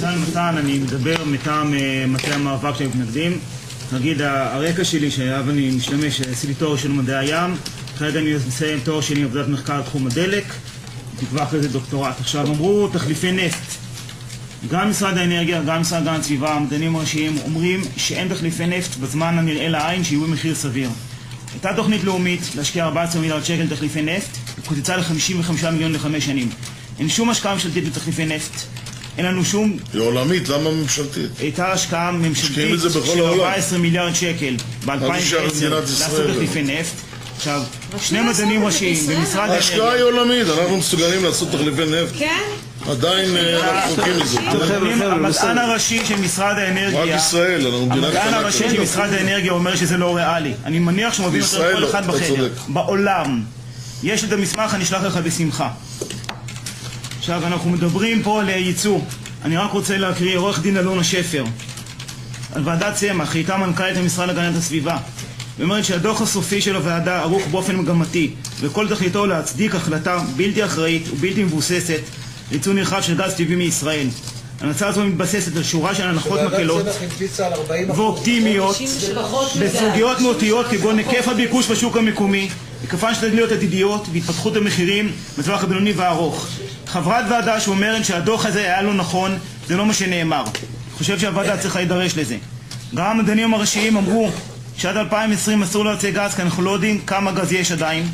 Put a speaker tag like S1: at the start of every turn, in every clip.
S1: ניצן מתן, אני מדבר מטעם מטה המאבק של מתנגדים. נגיד, הרקע שלי שהיה ואני משתמש, עשיתי תואר של מדעי הים, כרגע אני מסיים תואר שלי עבודת מחקר תחום הדלק, תקווה אחרי זה דוקטורט. עכשיו אמרו תחליפי נפט, גם משרד האנרגיה, גם משרד הגנת הסביבה, המדענים הראשיים אומרים שאין תחליפי נפט בזמן הנראה לעין שיהיו במחיר סביר. הייתה תוכנית לאומית להשקיע 14 מיליארד שקל תחליפי נפט, וקוצצה ל-55 מיליון ל5 שנים. אין שום השקעה ממשלתית בתחליפי נפט. אין לנו שום...
S2: היא עולמית, למה ממשלתית?
S1: הייתה השקעה ממשלתית של 14 מיליארד שקל ב-2010 לעשות תחליפי נפט. עכשיו, שני מדענים ראשיים במשרד האנרגיה...
S2: ההשקעה היא עולמית, אנחנו מסוגלים לעשות תחליפי נפט.
S3: כן?
S2: עדיין אנחנו חוקים מזה.
S1: המדען הראשי של משרד האנרגיה...
S2: רק ישראל, אנחנו מדינה קטנה.
S1: המדען הראשי של משרד האנרגיה אומר שזה לא ריאלי. אני מניח שהוא מבין יותר כל אחד בחדר. בעולם. יש את המסמך, אני אשלח לך בשמחה. עכשיו, אנחנו מדברים פה על ייצוא. אני רק רוצה להקריא עורך דין אלונה שפר. על ועדת צמח, הייתה מנכ"לית המשרד להגנת הסביבה. ואומרת שהדוח הסופי של הוועדה ערוך באופן מגמתי, וכל תכליתו להצדיק החלטה בלתי אחראית ובלתי מבוססת לייצוא נרחב של גז טבעי מישראל. ההמלצה הזו מתבססת על שורה של הנחות מקלות ואופטימיות בסוגיות מהותיות כגון היקף הביקוש בשוק המקומי, היקפן של תגליות עתידיות והתפתחות המחירים בטווח הבינוני והארוך. חברת ועדה שאומרת שהדוח הזה היה לא נכון, זה לא מה שנאמר. אני חושב שהוועדה צריכה להידרש לזה. גם המדענים הראשיים אמרו שעד 2020 אסור להוציא גז, כי אנחנו לא יודעים כמה גז יש עדיין,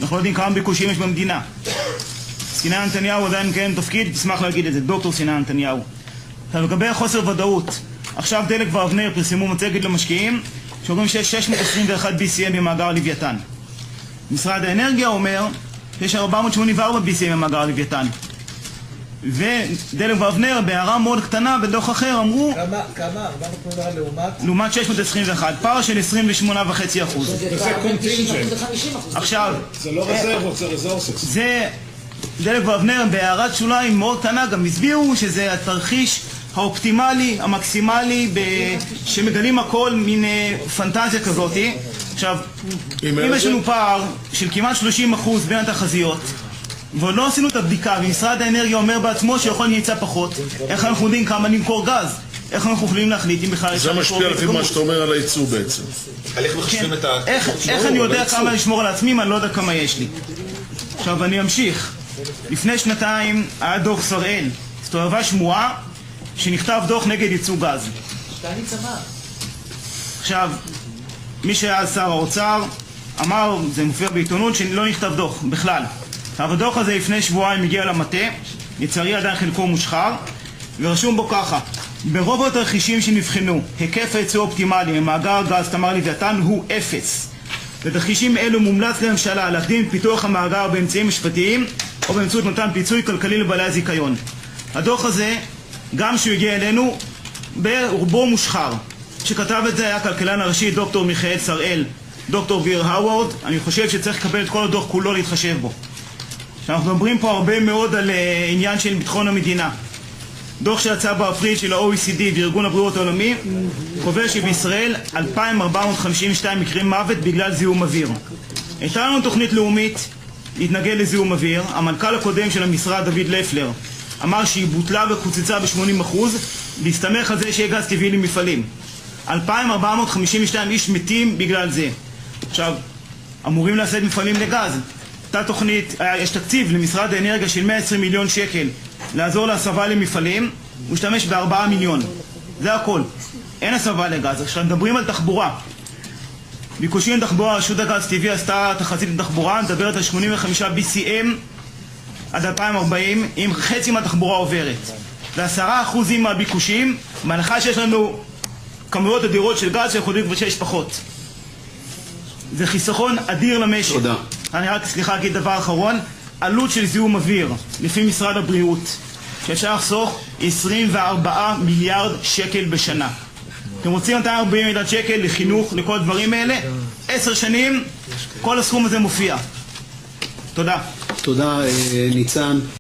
S1: אנחנו לא יודעים כמה ביקושים יש במדינה. סינן נתניהו עדיין מקיים תפקיד, תשמח להגיד את זה, דוקטור סינן נתניהו. לגבי חוסר ודאות, עכשיו דלק ואבנר פרסמו מצגת למשקיעים שאומרים שיש 621 BCM במאגר לוויתן. משרד האנרגיה אומר שיש 484 BCM במאגר לוויתן. ודלק ואבנר בהערה מאוד קטנה בדוח אחר אמרו
S4: כמה? 484
S1: לעומת 621, פער של 28.5%.
S5: זה קונטינג'נט.
S1: עכשיו
S5: זה לא רזרבות, זה רזורסס.
S1: זה דלק ואבנר בהערת שוליים מאוד קטנה גם הסבירו שזה התרחיש האופטימלי, המקסימלי, שמגלים הכל מין פנטזיה כזאת. עכשיו, אם יש לנו פער של כמעט 30% בין התחזיות ועוד לא עשינו את הבדיקה, ומשרד האנרגיה אומר בעצמו שיכול להיצא פחות, איך אנחנו יודעים כמה נמכור גז? איך אנחנו יכולים להחליט אם בכלל...
S2: זה משפיע לפי מה שאתה אומר על הייצוא בעצם.
S1: איך אני יודע כמה לשמור על עצמי אם אני לא יודע כמה יש לי? עכשיו אני אמשיך. לפני שנתיים היה דוח שראל, הסתובבה שמועה שנכתב דוח נגד ייצוא גז. עכשיו, מי שהיה שר האוצר אמר, זה מופיע בעיתונות, שלא נכתב דוח בכלל. עכשיו הדוח הזה לפני שבועיים הגיע למטה, לצערי עדיין חלקו מושחר, ורשום בו ככה: ברוב התרחישים שנבחנו, היקף הייצוא האופטימלי ממאגר גז תמר לוויתן הוא 0. בתרחישים אלו מומלץ לממשלה להקדים פיתוח המאגר באמצעים משפטיים או באמצעות מתן פיצוי כלכלי לבעלי הזיכיון. הדוח הזה, גם שהוא הגיע אלינו, ברובו מושחר. שכתב את זה היה הכלכלן הראשי דוקטור מיכאל שראל, דוקטור ויר האוורד. אני חושב שצריך לקבל את כל הדוח כולו להתחשב בו. אנחנו מדברים פה הרבה מאוד על עניין של ביטחון המדינה. דוח שיצא באפריל של ה-OECD וארגון הבריאות העולמי קובע שבישראל 2,452 מקרים מוות בגלל זיהום אוויר. הייתה לנו תוכנית לאומית להתנגד לזיהום אוויר. המנכ"ל הקודם של המשרד, דוד לפלר, אמר שהיא בוטלה וקוצצה ב-80% להסתמך על זה שיהיה גז טבעי למפעלים. 2,452 איש מתים בגלל זה. עכשיו, אמורים לעשות מפעלים לגז. הייתה תוכנית, יש תקציב למשרד האנרגיה של 120 מיליון שקל לעזור להסבה למפעלים, הוא השתמש ב4 מיליון. זה הכל. אין הסבה לגז. עכשיו מדברים על תחבורה. ביקושים לתחבורה, רשות הגז טבעי עשתה תחזית לתחבורה, מדברת על 85 BCM עד 2040, אם חצי מהתחבורה עוברת. ו10% מהביקושים, בהנחה שיש לנו כמויות אדירות של גז שיכולים כבר 6 פחות. זה חיסכון אדיר למשק. תודה. אני רק להגיד דבר אחרון, עלות של זיהום אוויר, לפי משרד הבריאות, שאפשר לחסוך 24 מיליארד שקל בשנה. אתם רוצים 240 מיליארד שקל לחינוך, לכל הדברים האלה? 10 שנים, כל הסכום הזה מופיע. תודה.
S6: תודה, ניצן.